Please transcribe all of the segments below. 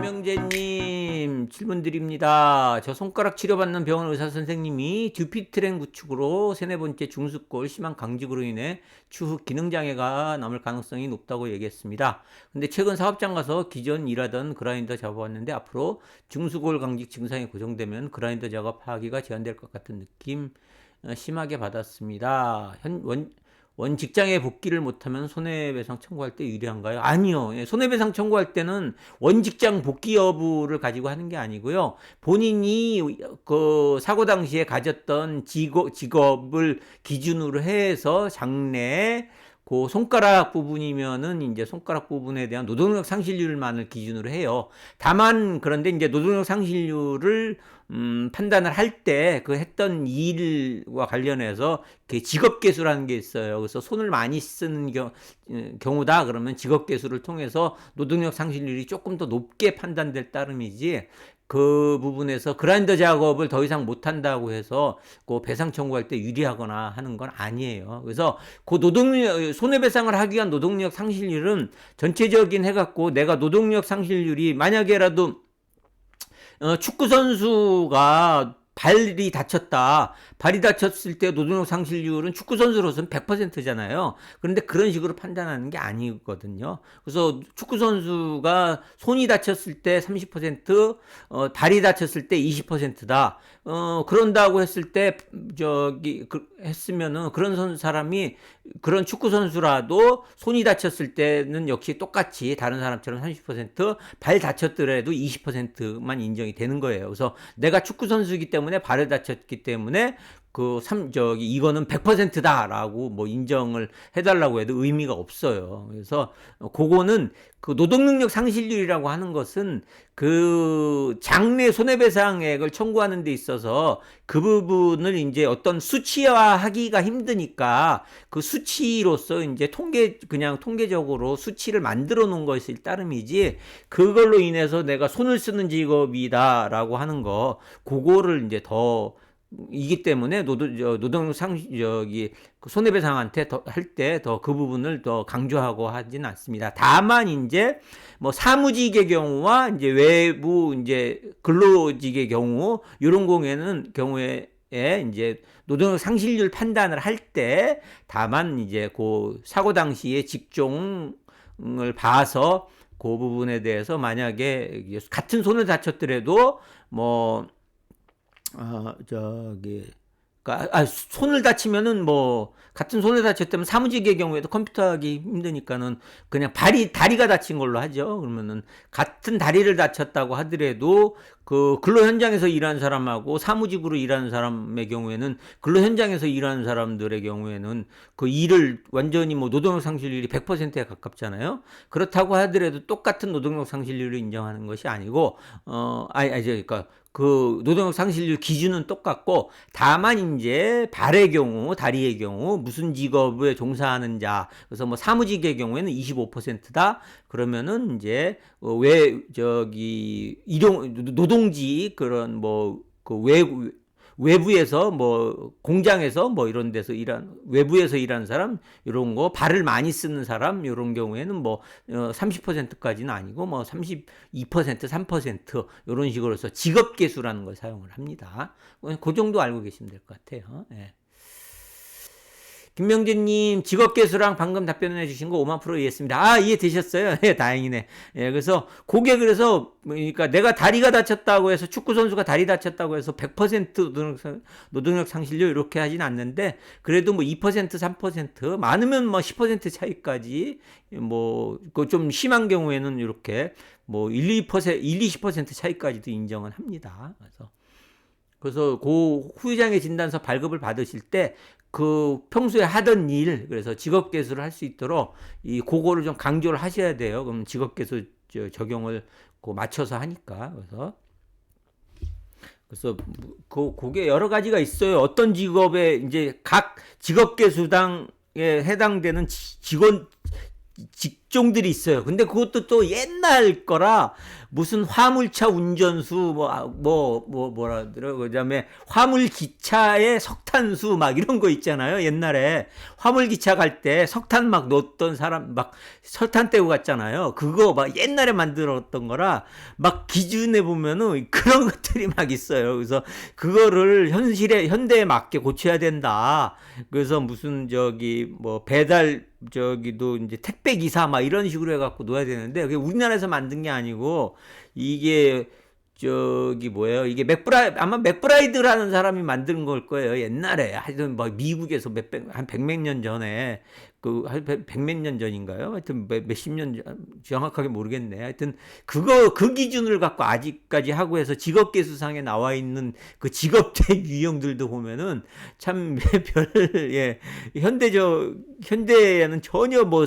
김명재님 질문 드립니다. 저 손가락 치료받는 병원 의사 선생님이 듀피트렌 구축으로 세네 번째 중수골 심한 강직으로 인해 추후 기능장애가 남을 가능성이 높다고 얘기했습니다. 근데 최근 사업장 가서 기존 일하던 그라인더 잡아왔는데 앞으로 중수골 강직 증상이 고정되면 그라인더 작업하기가 제한될 것 같은 느낌 심하게 받았습니다. 원 직장에 복귀를 못하면 손해배상 청구할 때 유리한가요? 아니요. 손해배상 청구할 때는 원 직장 복귀 여부를 가지고 하는 게 아니고요. 본인이 그 사고 당시에 가졌던 직업을 기준으로 해서 장래 그 손가락 부분이면은 이제 손가락 부분에 대한 노동력 상실률만을 기준으로 해요. 다만 그런데 이제 노동력 상실률을 판단을 할 때 그 했던 일과 관련해서 직업계수라는 게 있어요. 그래서 손을 많이 쓰는 경우다 그러면 직업계수를 통해서 노동력 상실률이 조금 더 높게 판단될 따름이지, 그 부분에서 그라인더 작업을 더 이상 못한다고 해서 그 배상 청구할 때 유리하거나 하는 건 아니에요. 그래서 그 노동력 손해배상을 하기 위한 노동력 상실률은 전체적인 해갖고 내가 노동력 상실률이 만약에라도 축구 선수가 발이 다쳤다. 발이 다쳤을 때 노동력 상실률은 축구 선수로서는 100%잖아요. 그런데 그런 식으로 판단하는 게 아니거든요. 그래서 축구 선수가 손이 다쳤을 때 30%, 발이 다쳤을 때 20%다. 그런다고 했을 때 했으면은 그런 사람이 그런 축구 선수라도 손이 다쳤을 때는 역시 똑같이 다른 사람처럼 30%, 발 다쳤더라도 20%만 인정이 되는 거예요. 그래서 내가 축구 선수이기 때문에 발을 다쳤기 때문에 이거는 100%다라고 뭐 인정을 해달라고 해도 의미가 없어요. 그래서 그거는 그 노동능력 상실률이라고 하는 것은 그 장래 손해배상액을 청구하는 데 있어서 그 부분을 이제 어떤 수치화하기가 힘드니까 그 수치로서 이제 그냥 통계적으로 수치를 만들어 놓은 것일 따름이지, 그걸로 인해서 내가 손을 쓰는 직업이다라고 하는 거, 그거를 이제 이기 때문에 노동력 손해배상한테 할 때 더 그 부분을 더 강조하고 하지는 않습니다. 다만 이제 뭐 사무직의 경우와 이제 외부 이제 근로직의 경우, 이런 경우에 이제 노동력 상실률 판단을 할 때 다만 이제 그 사고 당시에 직종을 봐서 그 부분에 대해서 만약에 같은 손을 다쳤더라도 뭐 손을 다치면은 뭐 같은 손을 다쳤다면 사무직의 경우에도 컴퓨터 하기 힘드니까는 그냥 다리가 다친 걸로 하죠. 그러면은 같은 다리를 다쳤다고 하더라도 그 근로 현장에서 일하는 사람하고 사무직으로 일하는 사람의 경우에는, 근로 현장에서 일하는 사람들의 경우에는 그 일을 완전히 뭐 노동력 상실률이 100%에 가깝잖아요. 그렇다고 하더라도 똑같은 노동력 상실률을 인정하는 것이 아니고 그러니까 그 노동력 상실률 기준은 똑같고, 다만 이제 발의 경우, 다리의 경우 무슨 직업에 종사하는 자, 그래서 뭐 사무직의 경우에는 25%다. 그러면은 이제 노동직 그런 뭐 그 외부에서 뭐 공장에서 뭐 이런 데서 외부에서 일하는 사람, 이런 거 발을 많이 쓰는 사람, 이런 경우에는 뭐 30%까지는 아니고 뭐 32%, 3% 이런 식으로 해서 직업계수라는 걸 사용을 합니다. 그 정도 알고 계시면 될 것 같아요. 예. 김명재님, 직업계수랑 방금 답변해 주신 거 5만% 이해했습니다. 이해되셨어요? 예, 다행이네. 예, 그래서 그러니까 내가 다리가 다쳤다고 해서, 축구선수가 다리 다쳤다고 해서 100% 노동력 상실률 이렇게 하진 않는데, 그래도 뭐 2%, 3%, 많으면 뭐 10% 차이까지, 뭐, 그 좀 심한 경우에는 이렇게 뭐 1, 20% 차이까지도 인정을 합니다. 그래서 그 후유장애 진단서 발급을 받으실 때 그 평소에 하던 일, 그래서 직업계수를 할 수 있도록 그거를 좀 강조를 하셔야 돼요. 그럼 직업계수 적용을 맞춰서 하니까. 그래서 그게 여러 가지가 있어요. 어떤 직업에 이제 각 직업계수당에 해당되는 직종들이 있어요. 근데 그것도 또 옛날 거라 무슨 화물차 운전수 뭐라 그러더라고. 그다음에 화물기차의 석탄수 막 이런 거 있잖아요. 옛날에 화물기차 갈 때 석탄 막 넣었던 사람 막 설탕 떼고 갔잖아요. 그거 막 옛날에 만들었던 거라 막 기준에 보면은 그런 것들이 막 있어요. 그래서 그거를 현대에 맞게 고쳐야 된다. 그래서 무슨 저기 뭐 배달 저기도 이제 택배 기사 막 이런 식으로 해갖고 놓아야 되는데 그게 우리나라에서 만든 게 아니고 이게 저기 뭐예요? 이게 아마 맥브라이드라는 사람이 만든 걸 거예요. 옛날에 하여튼 뭐 미국에서 한 백몇 년 전에 한 백몇 년 전인가요? 하여튼 몇십 년 정확하게 모르겠네. 하여튼 그 기준을 갖고 아직까지 하고 해서 직업계수상에 나와 있는 그 직업대 유형들도 보면은 참 예, 현대에는 전혀 뭐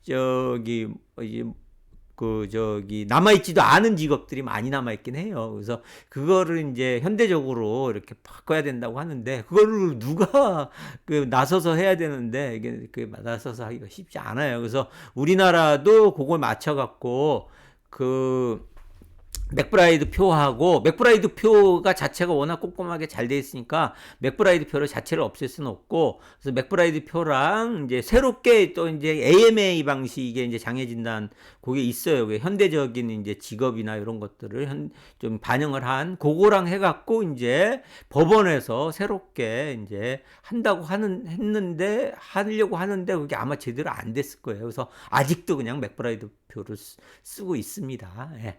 저기 이제 저기 남아있지도 않은 직업들이 많이 남아있긴 해요. 그래서 그거를 이제 현대적으로 이렇게 바꿔야 된다고 하는데 그거를 누가 나서서 해야 되는데 이게 나서서 하기가 쉽지 않아요. 그래서 우리나라도 그걸 맞춰갖고 맥브라이드 표하고 맥브라이드 표가 자체가 워낙 꼼꼼하게 잘 돼 있으니까 맥브라이드 표를 자체를 없앨 수는 없고 그래서 맥브라이드 표랑 이제 새롭게 또 이제 AMA 방식의 이제 장애 진단 그게 있어요. 현대적인 이제 직업이나 이런 것들을 좀 반영을 한 그거랑 해갖고 이제 법원에서 새롭게 이제 하려고 하는데 그게 아마 제대로 안 됐을 거예요. 그래서 아직도 그냥 맥브라이드 표를 쓰고 있습니다. 예.